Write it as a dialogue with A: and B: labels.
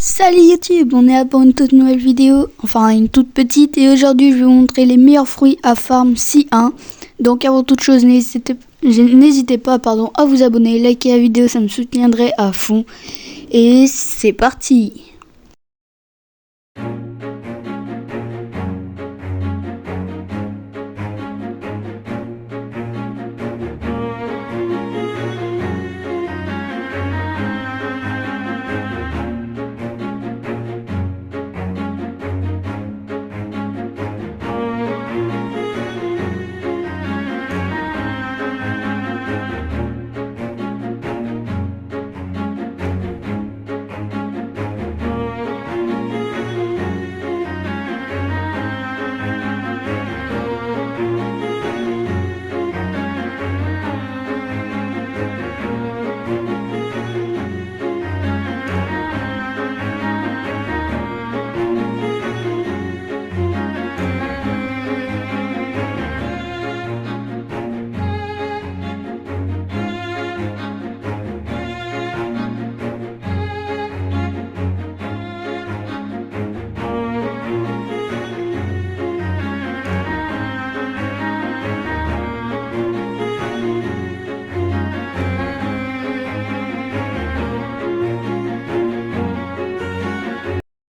A: Salut YouTube, on est là pour une toute nouvelle vidéo, enfin une toute petite, et aujourd'hui je vais vous montrer les meilleurs fruits à Farm C1. Donc avant toute chose, n'hésitez pas à vous abonner, liker la vidéo, ça me soutiendrait à fond. Et c'est parti!